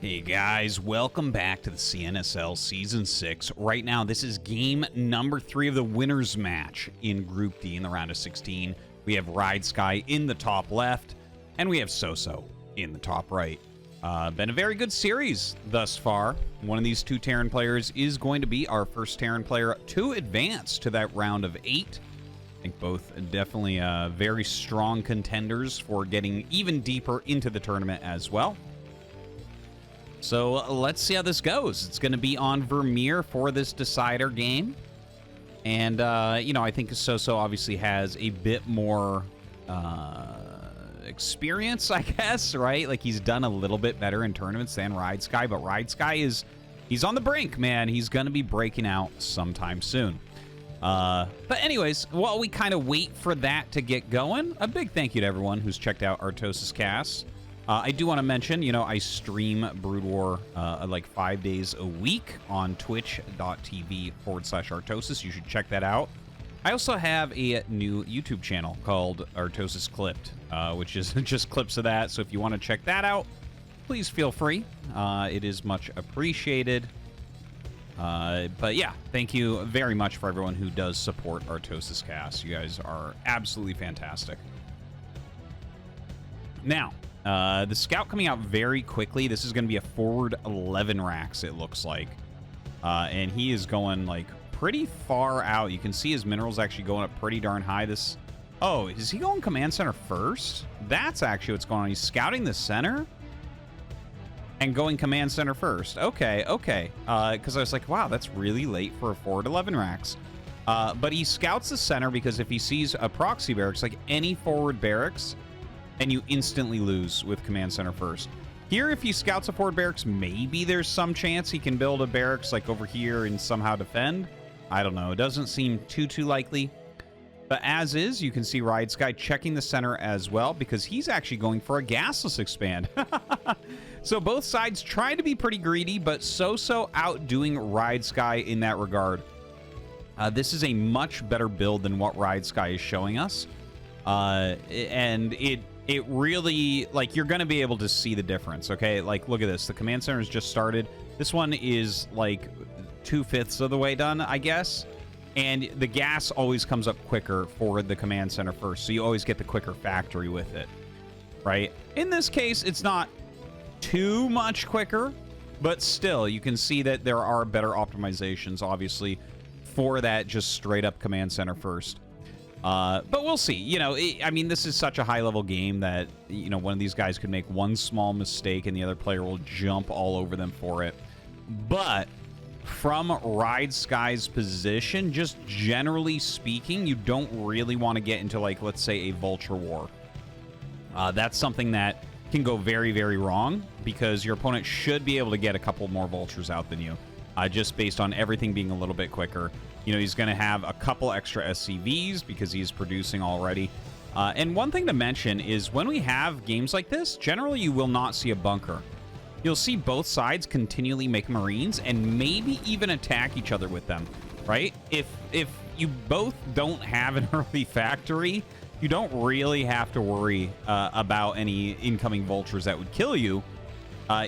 Hey guys, welcome back to the CNSL Season 6. Right now, this is game number 3 of the winner's match in Group D in the round of 16. We have Ridesky in the top left, and we have Soso in the top right. Been a very good series thus far. One of these two Terran players is going to be our first Terran player to advance to that round of 8. I think both definitely very strong contenders for getting even deeper into the tournament as well. So let's see how this goes. It's going to be on Vermeer for this decider game. And, you know, I think Soso obviously has a bit more experience, I guess, right? Like, he's done a little bit better in tournaments than Ridesky, but Ridesky he's on the brink, man. He's going to be breaking out sometime soon. But anyways, while we kind of wait for that to get going, a big thank you to everyone who's checked out ArtosisCasts. I do want to mention, you know, I stream Brood War like 5 days a week on twitch.tv/Artosis. You should check that out. I also have a new YouTube channel called Artosis Clipped, which is just clips of that. So if you want to check that out, please feel free. It is much appreciated. But yeah, thank you very much for everyone who does support ArtosisCasts. You guys are absolutely fantastic. Now, the scout coming out very quickly. This is going to be a forward 11 racks, it looks like. And he is going, like, pretty far out. You can see his minerals actually going up pretty darn high. Oh, is he going command center first? That's actually what's going on. He's scouting the center and going command center first. Okay, okay. Because I was like, wow, that's really late for a forward 11 racks. But he scouts the center because if he sees a proxy barracks, like any forward barracks, and you instantly lose with command center first. Here, if he scouts a forward barracks, maybe there's some chance he can build a barracks like over here and somehow defend. I don't know. It doesn't seem too likely. But as is, you can see Ridesky checking the center as well because he's actually going for a gasless expand. So both sides try to be pretty greedy, but Soso outdoing Ridesky in that regard. This is a much better build than what Ridesky is showing us. And it really, like, you're going to be able to see the difference, okay? Like, look at this. The command center has just started. This one is, like, 2/5 of the way done, I guess. And the gas always comes up quicker for the command center first, so you always get the quicker factory with it, right? In this case, it's not too much quicker, but still, you can see that there are better optimizations, obviously, for that just straight-up command center first. But we'll see. You know, I mean, this is such a high-level game that, you know, one of these guys could make one small mistake and the other player will jump all over them for it. But from Ridesky's position, just generally speaking, you don't really want to get into, like, let's say, a vulture war. That's something that can go very, very wrong because your opponent should be able to get a couple more vultures out than you, just based on everything being a little bit quicker. You know, he's going to have a couple extra SCVs because he's producing already. And one thing to mention is when we have games like this, generally you will not see a bunker. You'll see both sides continually make Marines and maybe even attack each other with them, right? If you both don't have an early factory, you don't really have to worry about any incoming vultures that would kill you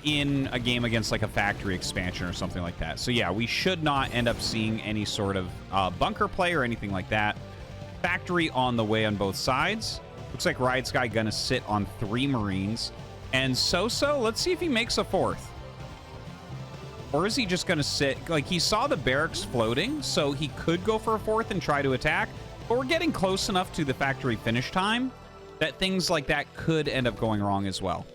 in a game against like a factory expansion or something like that. So yeah, we should not end up seeing any sort of bunker play or anything like that. Factory on the way on both sides. Looks like Ridesky gonna sit on 3 Marines. And Soso, let's see if he makes a 4th. Or is he just gonna sit? Like, he saw the barracks floating, so he could go for a 4th and try to attack. But we're getting close enough to the factory finish time that things like that could end up going wrong as well.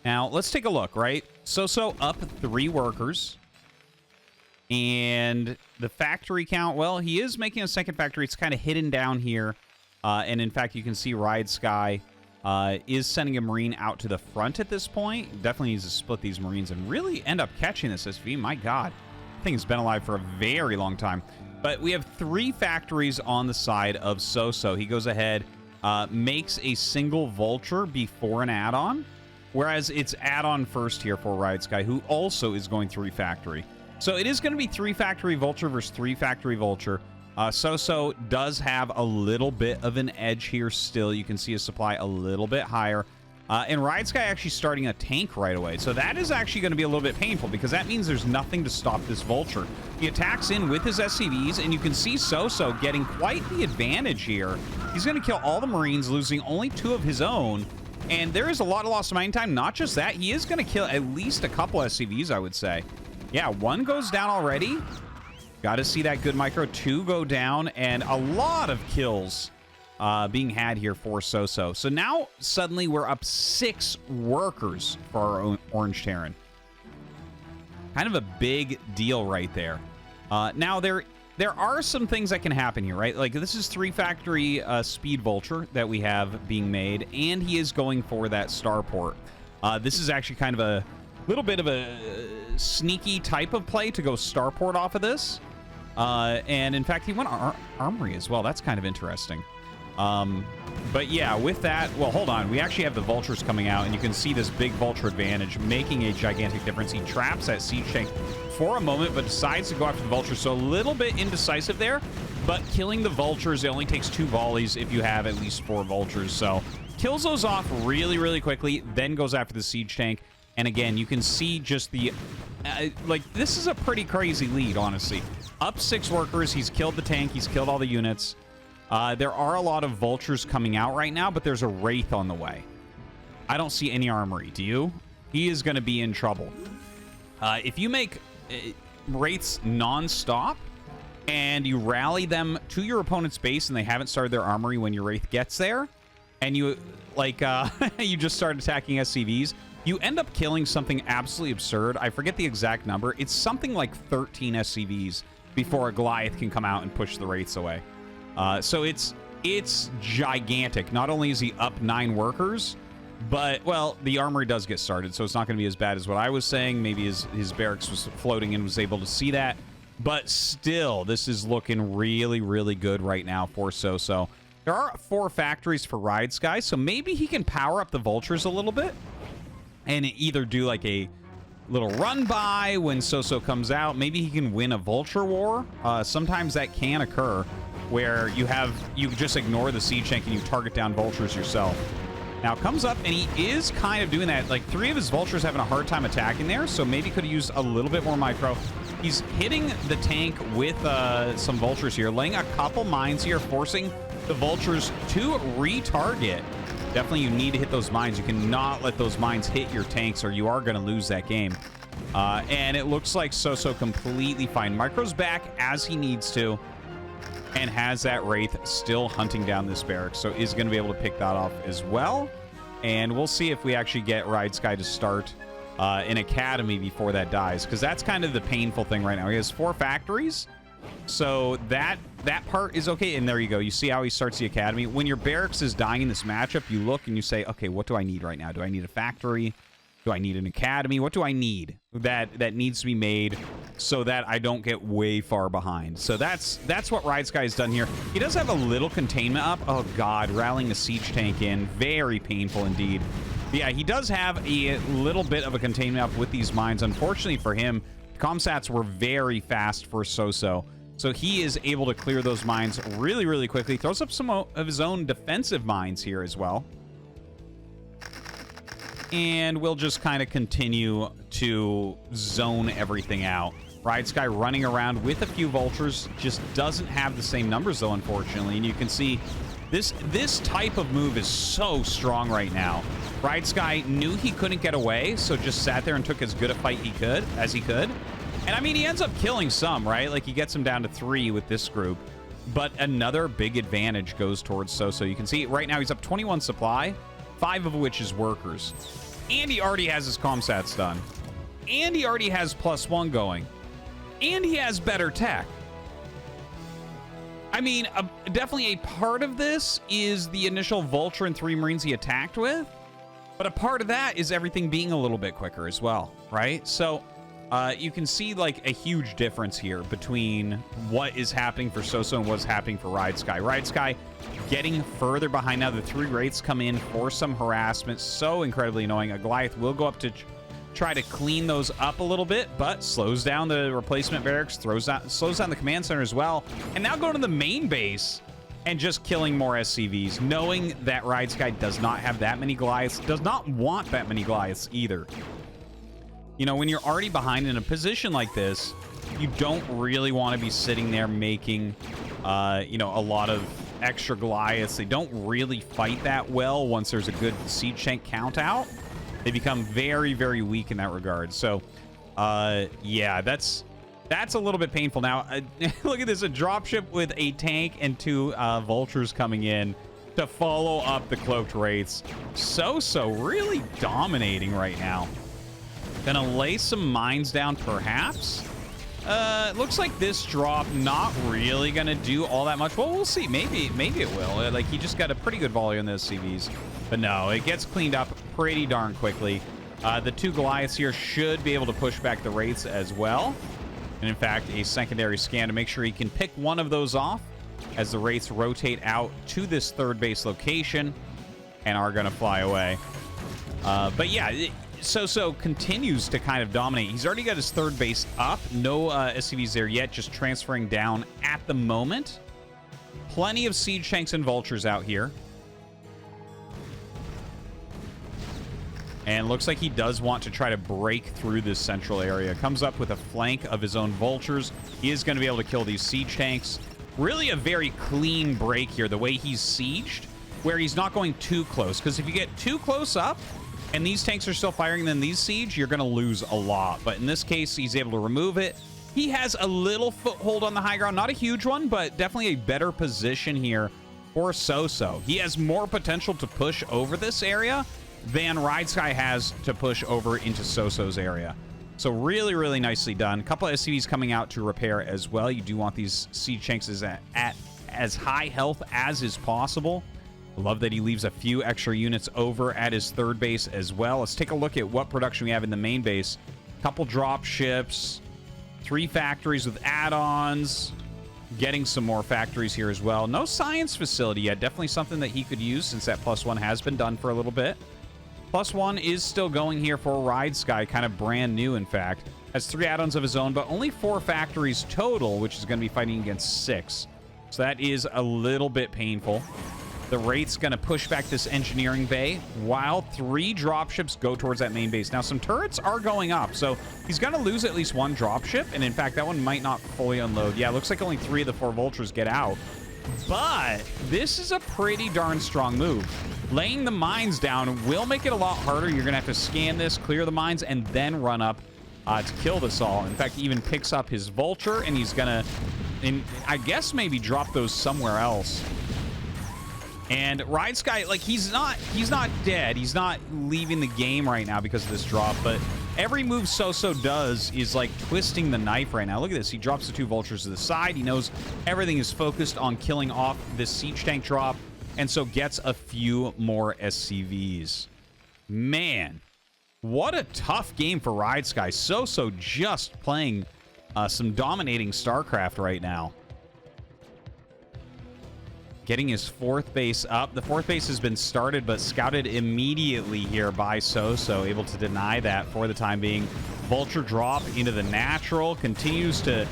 Now, let's take a look, right? Soso up 3 workers. And the factory count, well, he is making a second factory. It's kind of hidden down here. And in fact, you can see Ridesky is sending a Marine out to the front at this point. Definitely needs to split these Marines and really end up catching this SV. My God. I think it's been alive for a very long time. But we have 3 factories on the side of Soso. He goes ahead, makes a single vulture before an add-on. Whereas it's add-on first here for Ridesky, who also is going 3 factory. So it is going to be 3 factory vulture versus 3 factory vulture. Soso does have a little bit of an edge here still. You can see his supply a little bit higher. And Ridesky actually starting a tank right away. So that is actually going to be a little bit painful because that means there's nothing to stop this vulture. He attacks in with his SCVs, and you can see Soso getting quite the advantage here. He's going to kill all the Marines, losing only 2 of his own. And there is a lot of lost mining time. Not just that, he is going to kill at least a couple SCVs, I would say. Yeah, 1 goes down already. Got to see that good micro. 2 go down, and a lot of kills being had here for Soso. So now suddenly we're up 6 workers for our own Orange Terran. Kind of a big deal right there. Now there are some things that can happen here, right? Like this is 3 factory speed vulture that we have being made, and he is going for that starport. This is actually kind of a little bit of a sneaky type of play to go starport off of this. And in fact, he went armory as well. That's kind of interesting. But yeah, with that, well, hold on. We actually have the vultures coming out, and you can see this big vulture advantage making a gigantic difference. He traps that siege tank for a moment, but decides to go after the vultures. So a little bit indecisive there, but killing the vultures, it only takes 2 volleys if you have at least 4 vultures. So kills those off really, really quickly, then goes after the siege tank. And again, you can see just the, like, this is a pretty crazy lead, honestly. Up 6 workers, he's killed the tank, he's killed all the units. There are a lot of vultures coming out right now, but there's a wraith on the way. I don't see any armory. Do you? He is going to be in trouble. If you make wraiths non-stop and you rally them to your opponent's base and they haven't started their armory when your wraith gets there, and you like you just start attacking SCVs, you end up killing something absolutely absurd. I forget the exact number. It's something like 13 SCVs before a Goliath can come out and push the wraiths away. So it's gigantic. Not only is he up 9 workers, but, well, the armory does get started, so it's not going to be as bad as what I was saying. Maybe his barracks was floating and was able to see that. But still, this is looking really, really good right now for Soso. There are 4 factories for Ridesky, so maybe he can power up the vultures a little bit and either do like a little run by when Soso comes out. Maybe he can win a vulture war. Sometimes that can occur, where you just ignore the siege tank and you target down vultures yourself. Now comes up, and he is kind of doing that. Like 3 of his vultures having a hard time attacking there, so maybe could have used a little bit more micro. He's hitting the tank with some vultures here, laying a couple mines here, forcing the vultures to retarget. Definitely you need to hit those mines. You cannot let those mines hit your tanks or you are going to lose that game. And it looks like Soso completely fine. Micro's back as he needs to, and has that wraith still hunting down this barracks, so is going to be able to pick that off as well. And we'll see if we actually get Ridesky to start an academy before that dies, because that's kind of the painful thing right now. He has 4 factories, so that part is okay. And there you go. You see how he starts the academy. When your barracks is dying in this matchup, you look and you say, okay, what do I need right now? Do I need a factory? Do I need an academy? What do I need that needs to be made so that I don't get way far behind? So that's what Ridesky has done here. He does have a little containment up. Oh, God, rallying a siege tank in. Very painful indeed. But yeah, he does have a little bit of a containment up with these mines. Unfortunately for him, comsats were very fast for Soso. So he is able to clear those mines really, really quickly. Throws up some of his own defensive mines here as well. And we'll just kind of continue to zone everything out. Ridesky running around with a few vultures, just doesn't have the same numbers though, unfortunately. And you can see this type of move is so strong right now. Ridesky knew he couldn't get away, so just sat there and took as good a fight as he could. And I mean, he ends up killing some, right? Like he gets him down to 3 with this group. But another big advantage goes towards Soso. You can see right now he's up 21 supply, 5 of which is workers. And he already has his comsats done. And he already has +1 going. And he has better tech. I mean, definitely a part of this is the initial vulture and 3 marines he attacked with. But a part of that is everything being a little bit quicker as well, right? So you can see like a huge difference here between what is happening for Soso and what's happening for Ridesky. Ridesky getting further behind now. The 3 wraiths come in for some harassment. So incredibly annoying. A Goliath will go up to try to clean those up a little bit, but slows down the replacement barracks, slows down the command center as well. And now going to the main base. and just killing more SCVs, knowing that Ridesky does not have that many Goliaths, does not want that many Goliaths either. You know, when you're already behind in a position like this, you don't really want to be sitting there making, you know, a lot of extra Goliaths. They don't really fight that well once there's a good siege tank count out. They become very, very weak in that regard. So, yeah, that's a little bit painful. Now, look at this, a dropship with a tank and 2 vultures coming in to follow up the cloaked wraiths. Soso really dominating right now. Gonna lay some mines down, perhaps. Looks like this drop not really gonna do all that much. Well, we'll see. Maybe it will. Like, he just got a pretty good volley on those CVs. But no, it gets cleaned up pretty darn quickly. The 2 Goliaths here should be able to push back the wraiths as well. And in fact, a secondary scan to make sure he can pick one of those off as the wraiths rotate out to this 3rd base location and are gonna fly away. But yeah, Soso continues to kind of dominate. He's already got his 3rd base up. No SCVs there yet, just transferring down at the moment. Plenty of siege tanks and vultures out here. And looks like he does want to try to break through this central area. Comes up with a flank of his own vultures. He is going to be able to kill these siege tanks. Really a very clean break here, the way he's sieged, where he's not going too close. Because if you get too close up, and these tanks are still firing, then these siege, you're going to lose a lot. But in this case, he's able to remove it. He has a little foothold on the high ground. Not a huge one, but definitely a better position here for Soso. He has more potential to push over this area than Ridesky has to push over into Soso's area. So really, really nicely done. A couple of SCVs coming out to repair as well. You do want these siege tanks at as high health as is possible. Love that he leaves a few extra units over at his 3rd base as well. Let's take a look at what production we have in the main base. Couple drop ships, 3 factories with add-ons, getting some more factories here as well. No science facility yet. Definitely something that he could use since that +1 has been done for a little bit. +1 is still going here for Ridesky, kind of brand new, in fact. Has 3 add-ons of his own, but only 4 factories total, which is going to be fighting against 6. So that is a little bit painful. The Wraith's going to push back this engineering bay while 3 dropships go towards that main base. Now, some turrets are going up, so he's going to lose at least 1 dropship, and in fact, that one might not fully unload. Yeah, it looks like only 3 of the 4 vultures get out. But this is a pretty darn strong move. Laying the mines down will make it a lot harder. You're going to have to scan this, clear the mines, and then run up to kill this all. In fact, he even picks up his vulture, and he's going to, I guess, maybe drop those somewhere else. And Ridesky, like, he's not dead. He's not leaving the game right now because of this drop, but every move Soso does is like twisting the knife right now. Look at this. He drops the 2 vultures to the side. He knows everything is focused on killing off this siege tank drop, and so gets a few more SCVs. Man, what a tough game for Ridesky. Soso just playing some dominating StarCraft right now. Getting his 4th base up. The 4th base has been started, but scouted immediately here by Soso, able to deny that for the time being. Vulture drop into the natural, continues to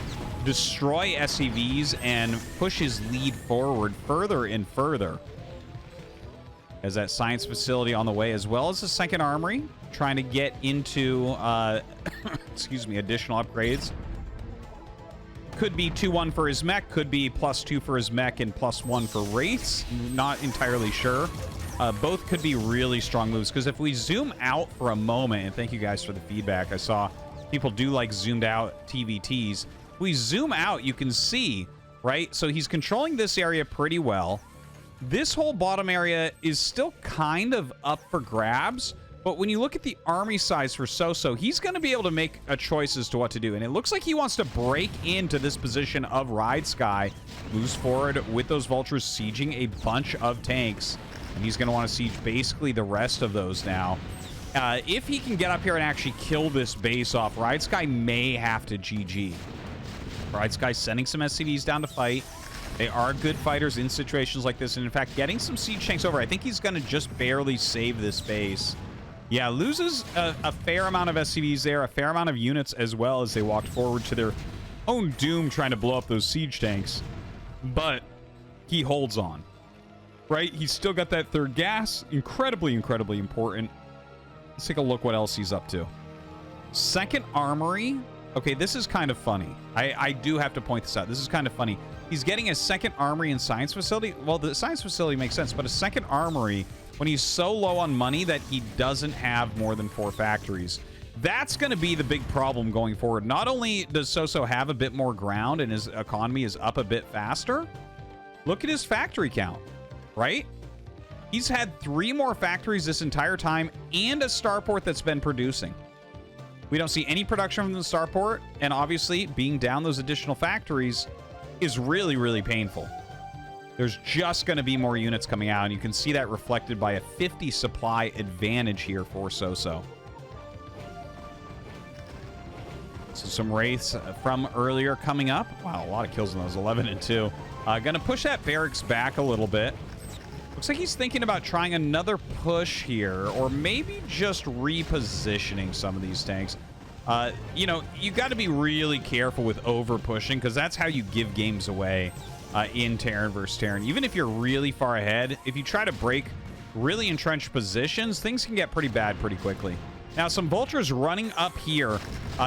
destroy SCVs and push his lead forward further and further. As that science facility on the way, as well as the 2nd armory, trying to get into, excuse me, additional upgrades. Could be 2-1 for his mech, could be +2 for his mech and +1 for wraiths. Not entirely sure. Both could be really strong moves, because if we zoom out for a moment, and thank you guys for the feedback, I saw people do like zoomed out TVTs. If we zoom out, you can see, right? So he's controlling this area pretty well. This whole bottom area is still kind of up for grabs, but when you look at the army size for Soso, he's going to be able to make a choice as to what to do. And it looks like he wants to break into this position of Ridesky. Moves forward with those vultures, sieging a bunch of tanks. And he's going to want to siege basically the rest of those now. If he can get up here and actually kill this base off, Ridesky may have to GG. Ridesky sending some SCVs down to fight. They are good fighters in situations like this. And in fact, getting some siege tanks over, I think he's going to just barely save this base. Yeah, loses a fair amount of SCVs there, a fair amount of units as well as they walked forward to their own doom trying to blow up those siege tanks. But he holds on, right? He's still got that third gas. Incredibly, incredibly important. Let's take a look what else he's up to. Second armory. Okay, this is kind of funny. I do have to point this out. This is kind of funny. He's getting a second armory and science facility. Well, the science facility makes sense, but a second armory when he's so low on money that he doesn't have more than 4 factories. That's going to be the big problem going forward. Not only does Soso have a bit more ground and his economy is up a bit faster, look at his factory count, right? He's had 3 more factories this entire time and a starport that's been producing. We don't see any production from the starport, and obviously being down those additional factories is really, really painful. There's just going to be more units coming out, and you can see that reflected by a 50 supply advantage here for Soso. So some wraiths from earlier coming up. Wow, a lot of kills in those, 11 and 2. Gonna push that barracks back a little bit. Looks like he's thinking about trying another push here, or maybe just repositioning some of these tanks. You know, you got to be really careful with over pushing, because that's how you give games away in Terran versus Terran. Even if you're really far ahead, if you try to break really entrenched positions, things can get pretty bad pretty quickly. Now, some vultures running up here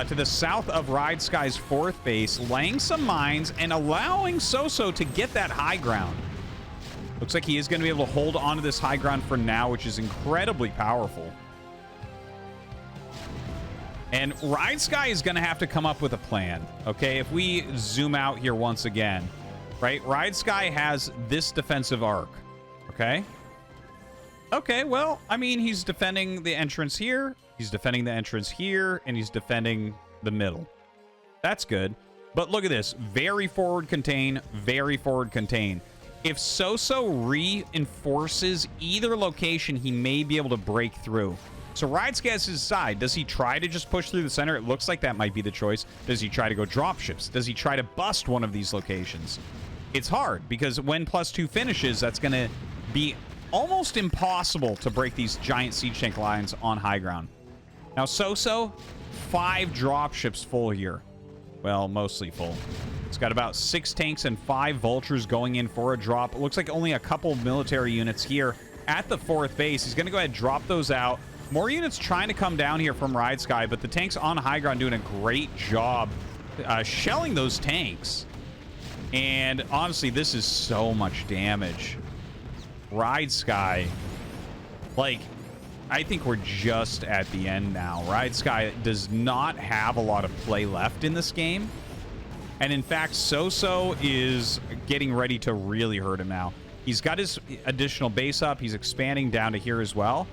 to the south of Ridesky's 4th base, laying some mines and allowing Soso to get that high ground. Looks like he is going to be able to hold onto this high ground for now, which is incredibly powerful. And Ridesky is going to have to come up with a plan, okay? If we zoom out here once again, right? Ridesky has this defensive arc, okay? Okay, well, I mean, he's defending the entrance here, he's defending the entrance here, and he's defending the middle. That's good. But look at this. Very forward contain, very forward contain. If Soso reinforces either location, he may be able to break through. So Ridesky has his side. Does he try to just push through the center? It looks like that might be the choice. Does he try to go dropships? Does he try to bust one of these locations? It's hard, because when +2 finishes, that's going to be almost impossible to break these giant siege tank lines on high ground. Now, Soso, 5 dropships full here. Well, mostly full. It's got about 6 tanks and 5 vultures going in for a drop. It looks like only a couple military units here at the 4th base. He's going to go ahead and drop those out. More units trying to come down here from Ridesky, but the tanks on high ground doing a great job shelling those tanks. And honestly, this is so much damage. Ridesky, like, I think we're just at the end now. Ridesky does not have a lot of play left in this game. And in fact, Soso is getting ready to really hurt him now. He's got his additional base up. He's expanding down to here as well.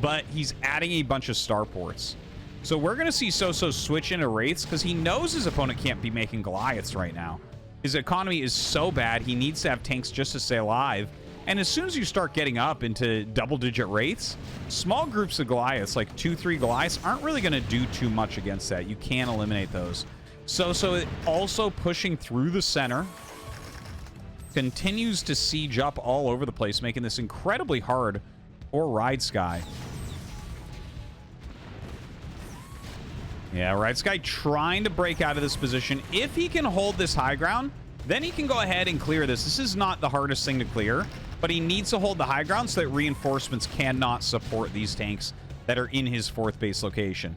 But he's adding a bunch of starports. So we're going to see Soso switch into Wraiths, because he knows his opponent can't be making Goliaths right now. His economy is so bad, he needs to have tanks just to stay alive. And as soon as you start getting up into double-digit Wraiths, small groups of Goliaths, like 2-3 Goliaths, aren't really going to do too much against that. You can eliminate those. Soso also pushing through the center. Continues to siege up all over the place, making this incredibly hard for Ridesky. Yeah, Ridesky trying to break out of this position. If he can hold this high ground, then he can go ahead and clear this. This is not the hardest thing to clear, but he needs to hold the high ground so that reinforcements cannot support these tanks that are in his 4th base location.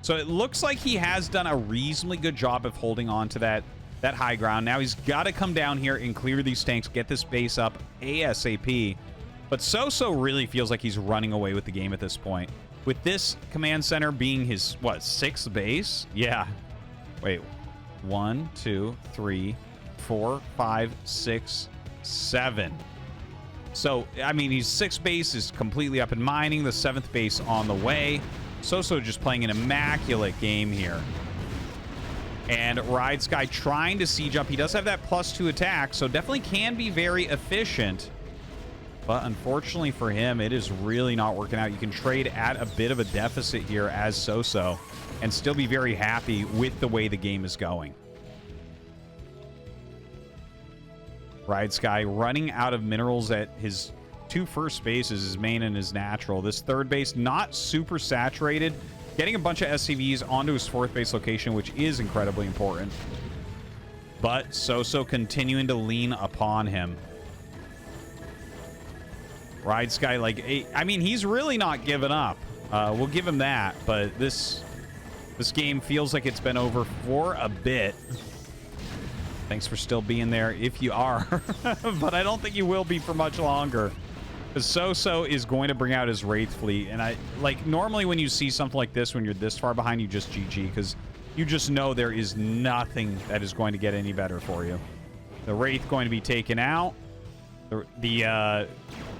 So it looks like he has done a reasonably good job of holding on to that high ground. Now he's got to come down here and clear these tanks, get this base up ASAP. But Soso really feels like he's running away with the game at this point. With this command center being his, what, 6th base? Yeah. Wait. 1, 2, 3, 4, 5, 6, 7. So, I mean, his 6th base is completely up and mining. The 7th base on the way. Soso just playing an immaculate game here. And Ridesky trying to siege up. He does have that +2 attack, so definitely can be very efficient. But unfortunately for him, it is really not working out. You can trade at a bit of a deficit here as Soso and still be very happy with the way the game is going. Ridesky running out of minerals at his 2 first bases, his main and his natural. This 3rd base, not super saturated. Getting a bunch of SCVs onto his 4th base location, which is incredibly important. But Soso continuing to lean upon him. Ridesky, like, I mean, he's really not giving up. We'll give him that, but this game feels like it's been over for a bit. Thanks for still being there if you are, but I don't think you will be for much longer. Because Soso is going to bring out his Wraith fleet, and normally when you see something like this, when you're this far behind, you just GG, because you just know there is nothing that is going to get any better for you. The Wraith going to be taken out. The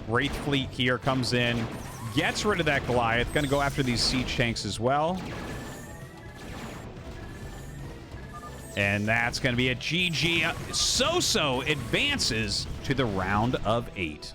Wraith fleet here comes in, gets rid of that Goliath. Going to go after these siege tanks as well. And that's going to be a GG. Soso advances to the round of 8.